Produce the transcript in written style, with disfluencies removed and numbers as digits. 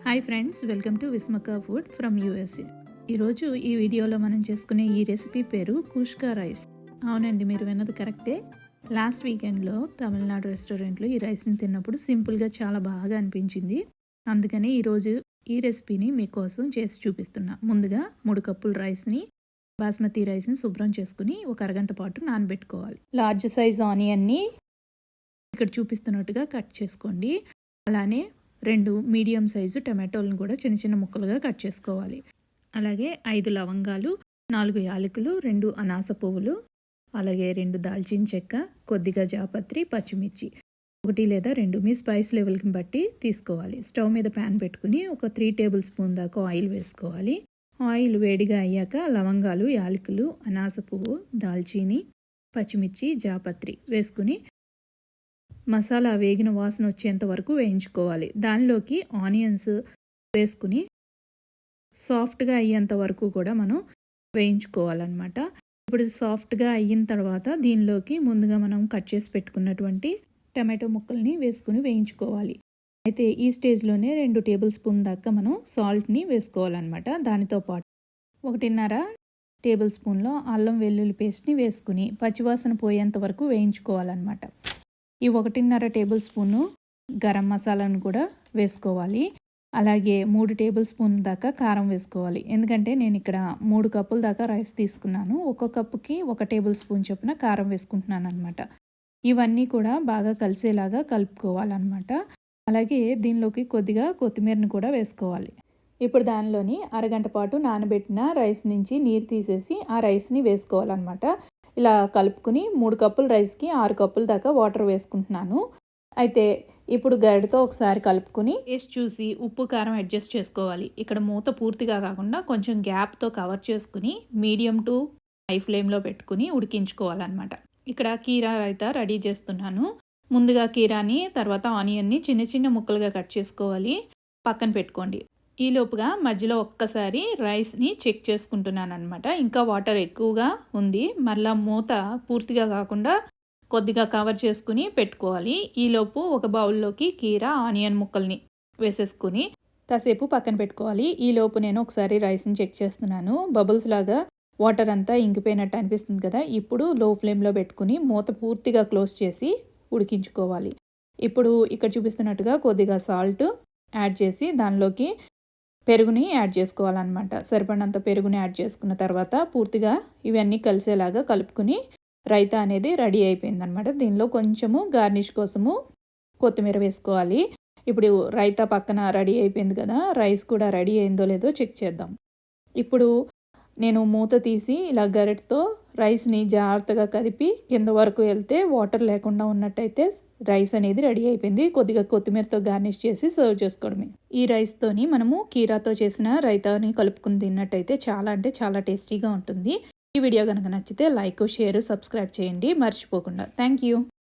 Hi friends, welcome to విస్మకా food from USA. ఈరోజు ఈ వీడియోలో మనం చేసుకునే ఈ రెసిపీ పేరు కుష్కా రైస్. అవునండి, మీరు విన్నది కరెక్టే. లాస్ట్ వీకెండ్లో తమిళనాడు రెస్టారెంట్లో ఈ రైస్ని తిన్నప్పుడు సింపుల్గా చాలా బాగా అనిపించింది. అందుకని ఈరోజు ఈ రెసిపీని మీకోసం చేసి చూపిస్తున్నా. ముందుగా 3 కప్పుల రైస్ని, బాస్మతి రైస్ని శుభ్రం చేసుకుని ఒక అరగంట పాటు నానబెట్టుకోవాలి. లార్జ్ సైజ్ ఆనియన్ని ఇక్కడ చూపిస్తున్నట్టుగా కట్ చేసుకోండి. అలానే 2 మీడియం సైజు టమాటోలను కూడా చిన్న చిన్న ముక్కలుగా కట్ చేసుకోవాలి. అలాగే 5 లవంగాలు, 4 యాలకులు, 2 అనాస పువ్వులు, అలాగే 2 దాల్చిన చెక్క, కొద్దిగా జాపత్రి, పచ్చిమిర్చి 1 లేదా 2 మీ స్పైస్ లెవెల్కి బట్టి తీసుకోవాలి. స్టవ్ మీద ప్యాన్ పెట్టుకుని ఒక 3 టేబుల్ స్పూన్ దాకా ఆయిల్ వేసుకోవాలి. ఆయిల్ వేడిగా అయ్యాక లవంగాలు, యాలకులు, అనాస పువ్వు, దాల్చీని, పచ్చిమిర్చి, జాపత్రి వేసుకుని మసాలా వేగిన వాసన వచ్చేంత వరకు వేయించుకోవాలి. దానిలోకి ఆనియన్స్ వేసుకుని సాఫ్ట్గా అయ్యేంత వరకు కూడా మనం వేయించుకోవాలన్నమాట. ఇప్పుడు సాఫ్ట్గా అయిన తర్వాత దీనిలోకి ముందుగా మనం కట్ చేసి పెట్టుకున్నటువంటి టమాటో ముక్కల్ని వేసుకుని వేయించుకోవాలి. అయితే ఈ స్టేజ్లోనే 2 టేబుల్ స్పూన్ దాకా మనం సాల్ట్ని వేసుకోవాలన్నమాట. దానితో పాటు 1.5 టేబుల్ స్పూన్లో అల్లం వెల్లుల్లి పేస్ట్ని వేసుకుని పచ్చివాసన పోయేంత వరకు వేయించుకోవాలన్నమాట. ఈ 1.5 టేబుల్ స్పూను గరం మసాలాను కూడా వేసుకోవాలి. అలాగే 3 టేబుల్ స్పూన్ల దాకా కారం వేసుకోవాలి. ఎందుకంటే నేను ఇక్కడ 3 కప్పుల దాకా రైస్ తీసుకున్నాను. ఒక్కొక్క కప్పుకి 1 టేబుల్ స్పూన్ చొప్పున కారం వేసుకుంటున్నాను అనమాట. ఇవన్నీ కూడా బాగా కలిసేలాగా కలుపుకోవాలన్నమాట. అలాగే దీనిలోకి కొద్దిగా కొత్తిమీరను కూడా వేసుకోవాలి. ఇప్పుడు దానిలోని అరగంట పాటు నానబెట్టిన రైస్ నుంచి నీరు తీసేసి ఆ రైస్ని వేసుకోవాలన్నమాట. ఇలా కలుపుకుని 3 కప్పుల రైస్కి 6 కప్పుల దాకా వాటర్ వేసుకుంటున్నాను. అయితే ఇప్పుడు గరిటతో ఒకసారి కలుపుకుని టేస్ట్ చూసి ఉప్పు కారం అడ్జస్ట్ చేసుకోవాలి. ఇక్కడ మూత పూర్తిగా కాకుండా కొంచెం గ్యాప్తో కవర్ చేసుకుని మీడియం టు హై ఫ్లేమ్లో పెట్టుకుని ఉడికించుకోవాలన్నమాట. ఇక్కడ కీరా రైతా రెడీ చేస్తున్నాను. ముందుగా కీరాని, తర్వాత ఆనియన్ని చిన్న చిన్న ముక్కలుగా కట్ చేసుకోవాలి. పక్కన పెట్టుకోండి. ఈలోపుగా మధ్యలో ఒక్కసారి రైస్ని చెక్ చేసుకుంటున్నాను అనమాట. ఇంకా వాటర్ ఎక్కువగా ఉంది. మళ్ళీ మూత పూర్తిగా కాకుండా కొద్దిగా కవర్ చేసుకుని పెట్టుకోవాలి. ఈలోపు ఒక బౌల్లోకి కీరా, ఆనియన్ ముక్కల్ని వేసేసుకుని కాసేపు పక్కన పెట్టుకోవాలి. ఈలోపు నేను ఒకసారి రైస్ని చెక్ చేస్తున్నాను. బబుల్స్ లాగా వాటర్ అంతా ఇంకిపోయినట్టు అనిపిస్తుంది కదా. ఇప్పుడు లో ఫ్లేమ్లో పెట్టుకుని మూత పూర్తిగా క్లోజ్ చేసి ఉడికించుకోవాలి. ఇప్పుడు ఇక్కడ చూపిస్తున్నట్టుగా కొద్దిగా సాల్ట్ యాడ్ చేసి దానిలోకి పెరుగుని యాడ్ చేసుకోవాలన్నమాట. సరిపడినంత పెరుగుని యాడ్ చేసుకున్న తర్వాత పూర్తిగా ఇవన్నీ కలిసేలాగా కలుపుకుని రైతా అనేది రెడీ అయిపోయిందనమాట. దీనిలో కొంచెము గార్నిష్ కోసము కొత్తిమీర వేసుకోవాలి. ఇప్పుడు రైతా పక్కన రెడీ అయిపోయింది కదా. రైస్ కూడా రెడీ అయిందో లేదో చెక్ చేద్దాం. ఇప్పుడు నేను మూత తీసి ఇలా గరిటతో రైస్ని జాగ్రత్తగా కదిపి కింద వరకు వెళ్తే వాటర్ లేకుండా ఉన్నట్టయితే రైస్ అనేది రెడీ అయిపోయింది. కొద్దిగా కొత్తిమీరతో గార్నిష్ చేసి సర్వ్ చేసుకోవడమే. ఈ రైస్తోని మనము కీరాతో చేసిన రైతాని కలుపుకుని తిన్నట్టయితే చాలా అంటే చాలా టేస్టీగా ఉంటుంది. ఈ వీడియో కనుక నచ్చితే లైక్, షేర్, సబ్స్క్రైబ్ చేయండి మర్చిపోకుండా. Thank you.